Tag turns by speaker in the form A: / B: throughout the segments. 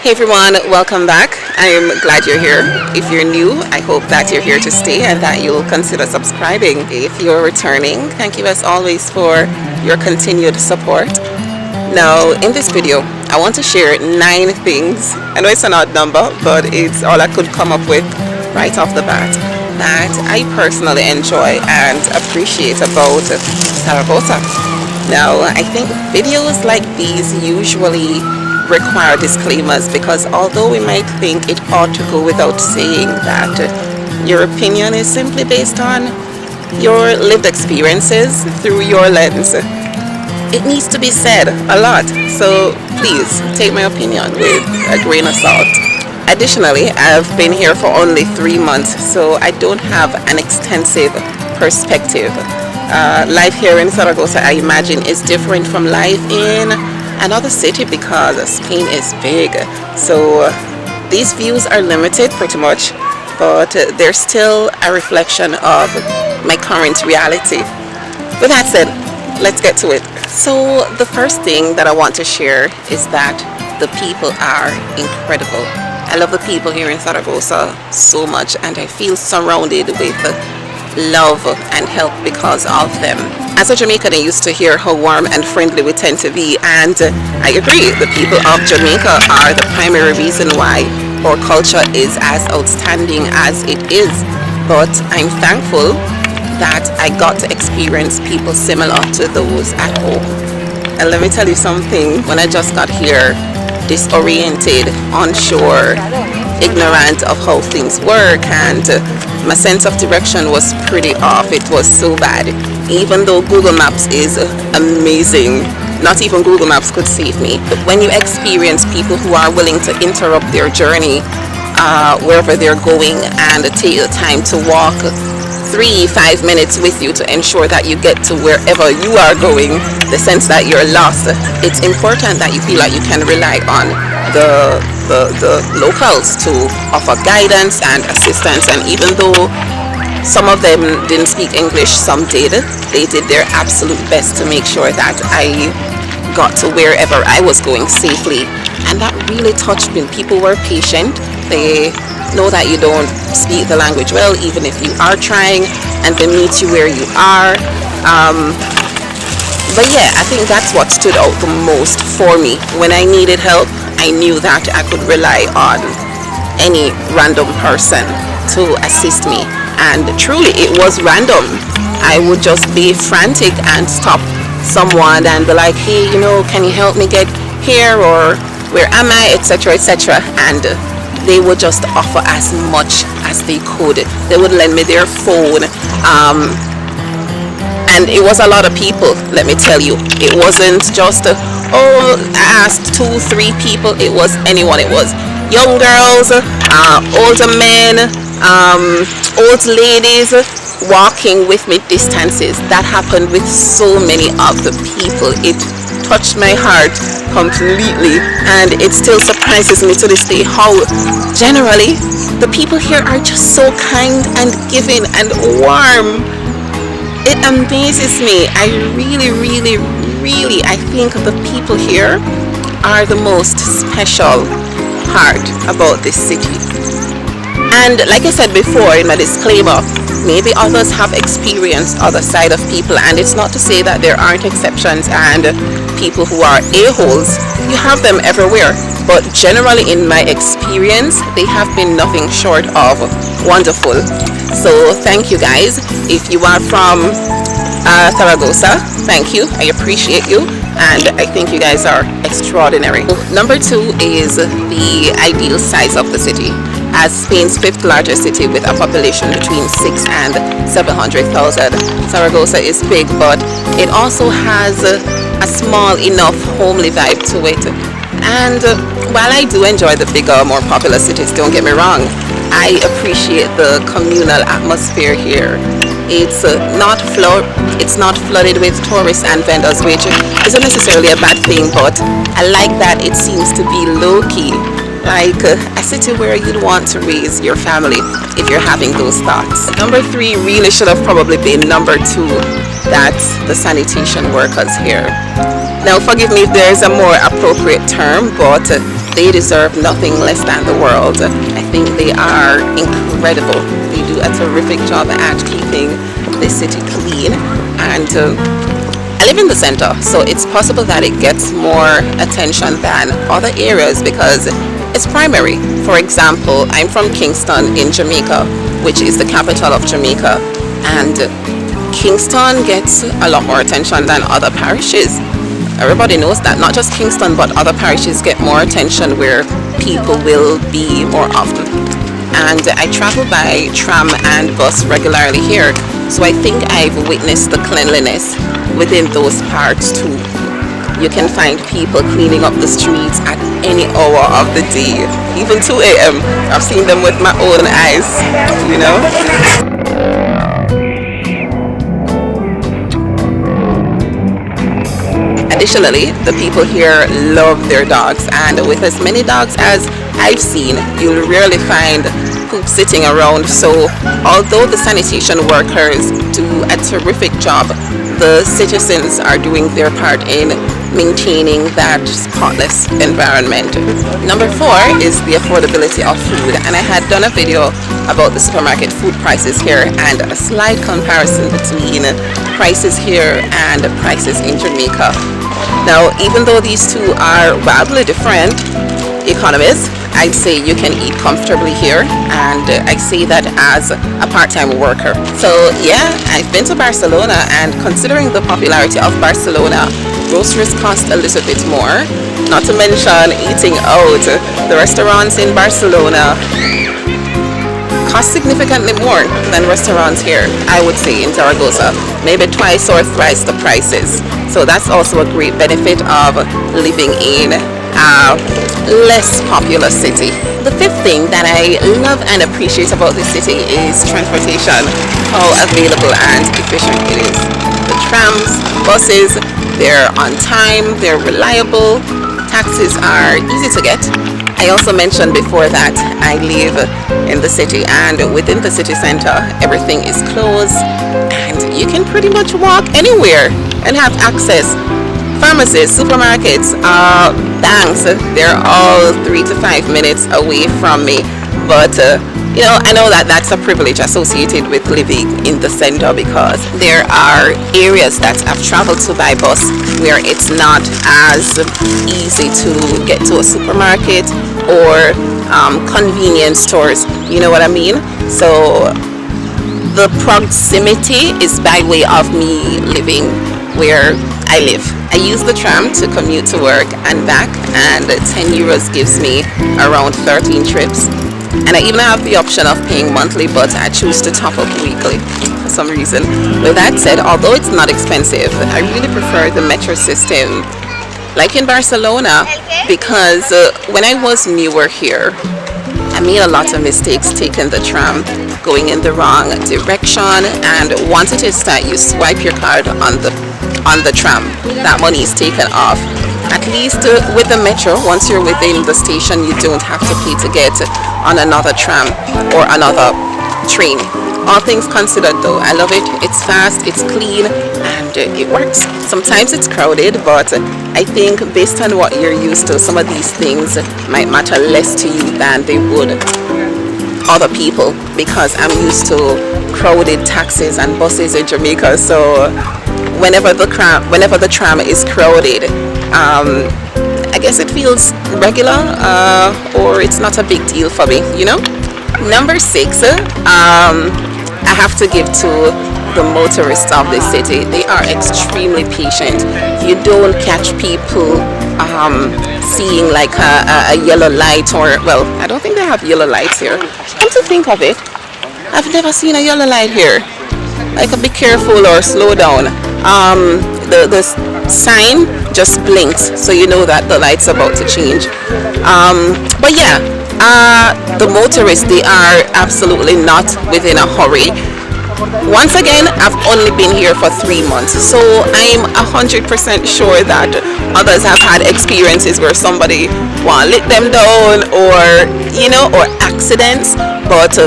A: Hey everyone, welcome back. I'm glad you're here. If you're new, I hope that you're here to stay and that you'll consider subscribing. If you're returning, thank you as always for your continued support. Now, in this video, I want to share 9 things. I know it's an odd number, but it's all I could come up with right off the bat that I personally enjoy and appreciate about Zaragoza. Now, I think videos like these usually require disclaimers because although we might think it ought to go without saying that your opinion is simply based on your lived experiences through your lens, it needs to be said a lot. So please take my opinion with a grain of salt. Additionally, I've been here for only 3 months, so I don't have an extensive perspective. Life here in Zaragoza, I imagine, is different from life in another city because Spain is big. So these views are limited pretty much, but they're still a reflection of my current reality. With that said, let's get to it. So the first thing that I want to share is that the people are incredible. I love the people here in Zaragoza so much, and I feel surrounded with love and help because of them. As a Jamaican, I used to hear how warm and friendly we tend to be, and I agree, the people of Jamaica are the primary reason why our culture is as outstanding as it is. But I'm thankful that I got to experience people similar to those at home. And let me tell you something, when I just got here, disoriented, unsure, ignorant of how things work, and my sense of direction was pretty off. It was so bad. Even though Google Maps is amazing, not even Google Maps could save me. But when you experience people who are willing to interrupt their journey wherever they're going and take the time to walk 3-5 minutes with you to ensure that you get to wherever you are going, the sense that you're lost, it's important that you feel like you can rely on the locals to offer guidance and assistance. And even though some of them didn't speak English, some did, they did their absolute best to make sure that I got to wherever I was going safely. And that really touched me. People were patient. They know that you don't speak the language well, even if you are trying, and they meet you where you are. But yeah, I think that's what stood out the most for me. When I needed help, I knew that I could rely on any random person to assist me. And truly, it was random. I would just be frantic and stop someone and be like, hey, can you help me get here, or where am I, etc., etc. And they would just offer as much as they could. They would lend me their phone. And it was a lot of people, let me tell you. It wasn't just, I asked 2-3 people. It was anyone. It was young girls, older men, old ladies walking with me distances. That happened with so many of the people. It touched my heart completely, and it still surprises me to this day how generally the people here are just so kind and giving and warm. It amazes me. I really, I think the people here are the most special part about this city. And like I said before in my disclaimer, maybe others have experienced other side of people, and it's not to say that there aren't exceptions and people who are a-holes. You have them everywhere, but generally in my experience, they have been nothing short of wonderful. So thank you guys. If you are from Zaragoza, thank you. I appreciate you, and I think you guys are extraordinary. Number 2 is the ideal size of the city. As Spain's 5th largest city with a population between 600,000 and 700,000, Zaragoza is big, but it also has a small enough homely vibe to it. And while I do enjoy the bigger, more popular cities, don't get me wrong, I appreciate the communal atmosphere here. It's not flooded with tourists and vendors, which isn't necessarily a bad thing, but I like that it seems to be low-key, like a city where you'd want to raise your family if you're having those thoughts. Number 3 really should have probably been number 2. That's the sanitation workers here. Now forgive me if there's a more appropriate term, but they deserve nothing less than the world. I think they are incredible. They do a terrific job at keeping the city clean, and I live in the center, so it's possible that it gets more attention than other areas because it's primary. For example, I'm from Kingston in Jamaica, which is the capital of Jamaica, and Kingston gets a lot more attention than other parishes. Everybody knows that. Not just Kingston, but other parishes get more attention where people will be more often. And I travel by tram and bus regularly here, so I think I've witnessed the cleanliness within those parts too. You can find people cleaning up the streets at any hour of the day, even 2 a.m. I've seen them with my own eyes, you know. Additionally, the people here love their dogs, and with as many dogs as I've seen, you'll rarely find poop sitting around. So although the sanitation workers do a terrific job, the citizens are doing their part in maintaining that spotless environment. Number 4 is the affordability of food, and I had done a video about the supermarket food prices here and a slight comparison between prices here and prices in Jamaica. Now, even though these two are wildly different economies, I'd say you can eat comfortably here, and I say that as a part-time worker. So yeah, I've been to Barcelona, and considering the popularity of Barcelona, groceries cost a little bit more. Not to mention eating out. The restaurants in Barcelona cost significantly more than restaurants here, I would say, in Zaragoza. Maybe twice or thrice the prices. So that's also a great benefit of living in a less popular city. The 5th thing that I love and appreciate about this city is transportation, how available and efficient it is. The trams, buses, they're on time, they're reliable, taxis are easy to get. I also mentioned before that I live in the city, and within the city center everything is close and you can pretty much walk anywhere and have access. Pharmacies, supermarkets, banks, they're all 3 to 5 minutes away from me, but you know, I know that that's a privilege associated with living in the center, because there are areas that I've traveled to by bus where it's not as easy to get to a supermarket or convenience stores, you know what I mean? So the proximity is by way of me living where I live. I use the tram to commute to work and back, and 10 euros gives me around 13 trips. And I even have the option of paying monthly, but I choose to top up weekly for some reason. With that said, although it's not expensive, I really prefer the metro system, like in Barcelona, because when I was newer here, I made a lot of mistakes taking the tram, going in the wrong direction, and once it is that you swipe your card on the tram, that money is taken off. At least with the metro, once you're within the station, you don't have to pay to get on another tram or another train. All things considered though, I love it. It's fast, it's clean, and it works. Sometimes it's crowded, but I think based on what you're used to, some of these things might matter less to you than they would other people, because I'm used to crowded taxis and buses in Jamaica. So whenever the tram is crowded, I guess it feels regular, or it's not a big deal for me, you know. Number 6, I have to give to the motorists of the city. They are extremely patient. You don't catch people seeing like a yellow light, or, well, I don't think they have yellow lights here. Come to think of it, I've never seen a yellow light here, like a be careful or slow down. The sign just blinks, so you know that the light's about to change. But yeah, the motorists, they are absolutely not within a hurry. Once again, I've only been here for 3 months, so I'm 100% sure that others have had experiences where somebody lick them down, or you know, or accidents. But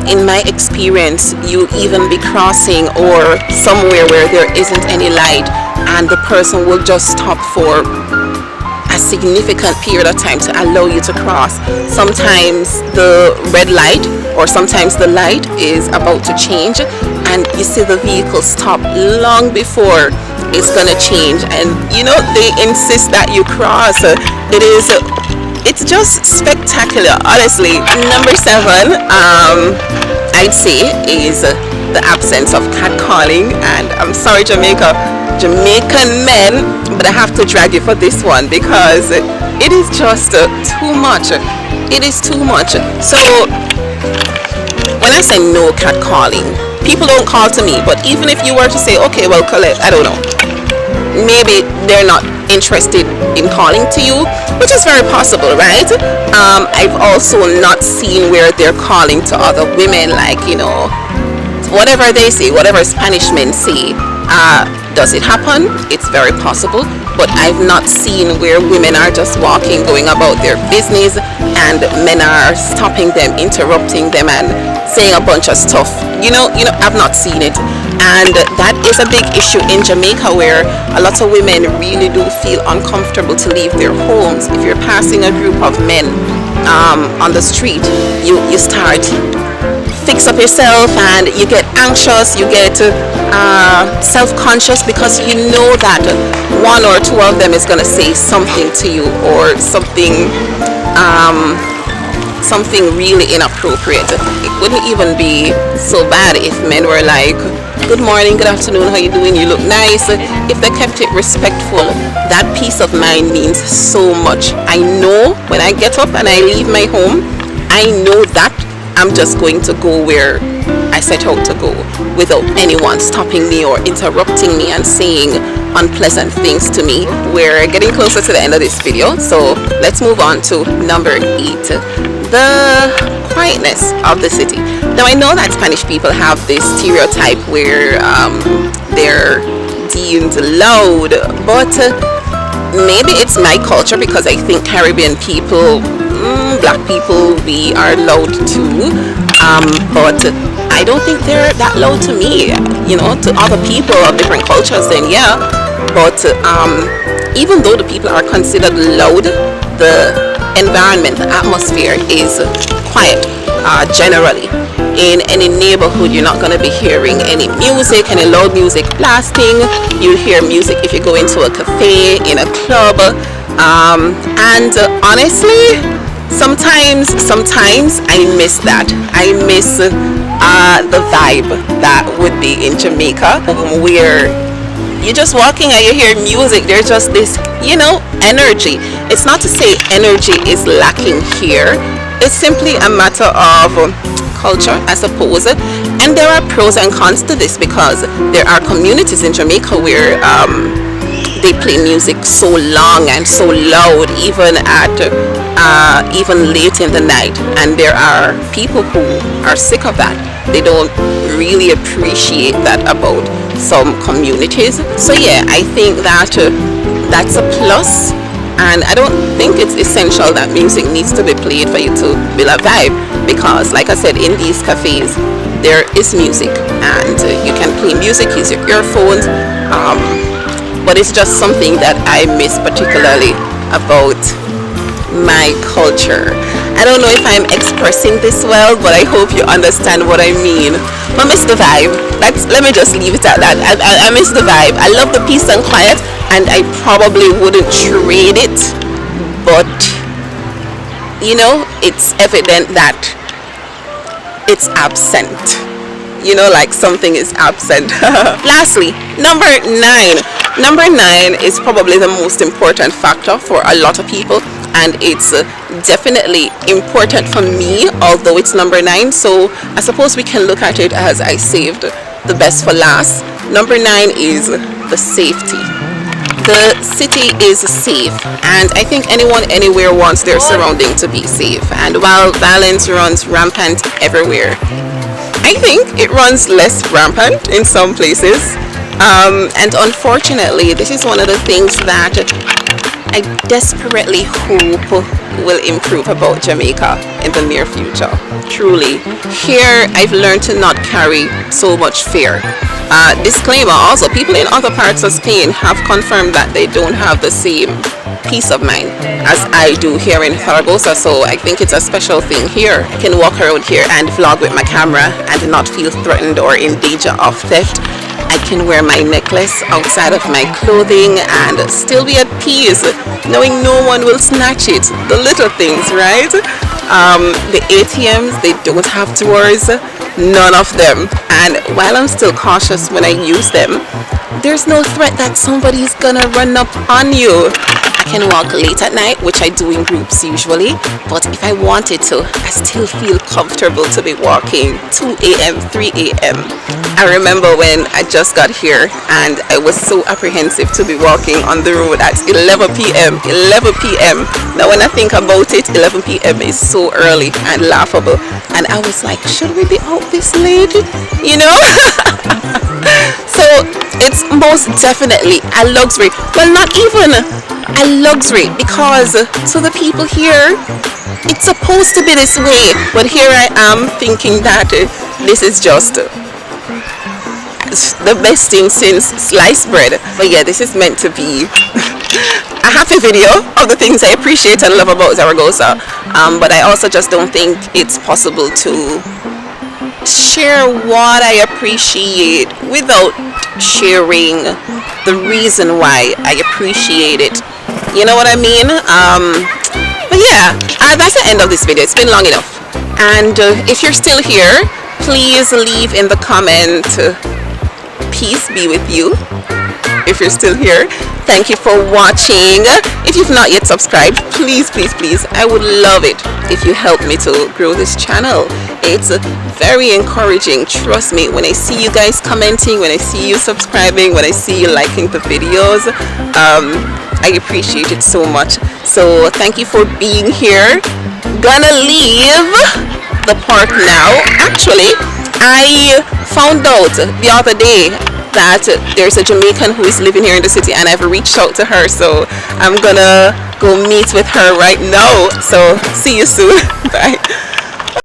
A: in my experience, you'll even be crossing or somewhere where there isn't any light, and the person will just stop for, I a significant period of time to allow you to cross. Sometimes the red light or sometimes the light is about to change and you see the vehicle stop long before it's gonna change, and they insist that you cross. It's just spectacular, honestly. Number 7, I'd say, is the absence of catcalling. And I'm sorry, Jamaican men, but I have to drag you for this one because it is just too much. It is too much. So when I say no catcalling, people don't call to me, but even if you were to say, okay, well, Collette, I don't know, maybe they're not interested in calling to you, which is very possible, right? I've also not seen where they're calling to other women, like, whatever they say, whatever Spanish men say. Does it happen? It's very possible, but I've not seen where women are just walking, going about their business, and men are stopping them, interrupting them, and saying a bunch of stuff. I've not seen it. And that is a big issue in Jamaica, where a lot of women really do feel uncomfortable to leave their homes. If you're passing a group of men on the street, you start fix up yourself and you get anxious, you get self-conscious, because you know that one or two of them is going to say something to you, or something really inappropriate. It wouldn't even be so bad if men were like, good morning, good afternoon, how you doing, you look nice. If they kept it respectful, that peace of mind means so much. I know when I get up and I leave my home, I know that I'm just going to go where I set out to go without anyone stopping me or interrupting me and saying unpleasant things to me. We're getting closer to the end of this video, so let's move on to number 8, the quietness of the city. Now, I know that Spanish people have this stereotype where they're deemed loud, but maybe it's my culture, because I think Caribbean people, black people, we are loud too, but I don't think they're that loud to me. To other people of different cultures, then yeah, but even though the people are considered loud, the environment, the atmosphere is quiet. Generally, in any neighborhood, you're not going to be hearing any music, any loud music blasting. You'll hear music if you go into a cafe, in a club, and honestly, sometimes I miss that. I miss the vibe that would be in Jamaica, where you're just walking and you hear music. There's just this, energy. It's not to say energy is lacking here. It's simply a matter of culture, I suppose. And there are pros and cons to this, because there are communities in Jamaica where they play music so long and so loud, even late in the night, and there are people who are sick of that. They don't really appreciate that about some communities. So yeah, I think that that's a plus, and I don't think it's essential that music needs to be played for you to feel a vibe, because like I said, in these cafes there is music, and you can play music, use your earphones, but it's just something that I miss particularly about my culture. I don't know if I'm expressing this well, but I hope you understand what I mean. I miss the vibe. Let me just leave it at that. I miss the vibe. I love the peace and quiet, and I probably wouldn't trade it, but it's evident that it's absent. Like something is absent. Lastly, number 9. Number 9 is probably the most important factor for a lot of people, and it's definitely important for me, although it's number 9. So I suppose we can look at it as I saved the best for last. Number 9 is the safety. The city is safe, and I think anyone anywhere wants their surrounding to be safe. And while violence runs rampant everywhere, I think it runs less rampant in some places. And unfortunately, this is one of the things that I desperately hope will improve about Jamaica in the near future. Truly. Here, I've learned to not carry so much fear. Disclaimer also, people in other parts of Spain have confirmed that they don't have the same peace of mind as I do here in Zaragoza. So I think it's a special thing here. I can walk around here and vlog with my camera and not feel threatened or in danger of theft. I can wear my necklace outside of my clothing and still be at peace, knowing no one will snatch it. The little things, right? The ATMs, they don't have doors, none of them. And while I'm still cautious when I use them, there's no threat that somebody's gonna run up on you. I can walk late at night, which I do in groups usually, but if I wanted to, I still feel comfortable to be walking 2 a.m., 3 a.m. I remember when I just got here and I was so apprehensive to be walking on the road at 11 p.m. 11 p.m. Now when I think about it, 11 p.m. is so early and laughable. And I was like, should we be out this late? You know? So it's most definitely a luxury. Well, not even a luxury, because to the people here, it's supposed to be this way. But here I am thinking that this is just the best thing since sliced bread. But yeah, this is meant to be a happy video of the things I appreciate and love about Zaragoza. But I also just don't think it's possible to share what I appreciate without sharing the reason why I appreciate it. You know what I mean? But yeah, that's the end of this video. It's been long enough. And if you're still here, please leave in the comment, peace be with you. If you're still here, thank you for watching. If you've not yet subscribed, please, please, please, I would love it if you help me to grow this channel. It's very encouraging, trust me, when I see you guys commenting, when I see you subscribing, when I see you liking the videos. I appreciate it so much. So thank you for being here. Gonna leave the park now. Actually, I found out the other day that there's a Jamaican who is living here in the city, and I've reached out to her, so I'm gonna go meet with her right now. So see you soon. Bye.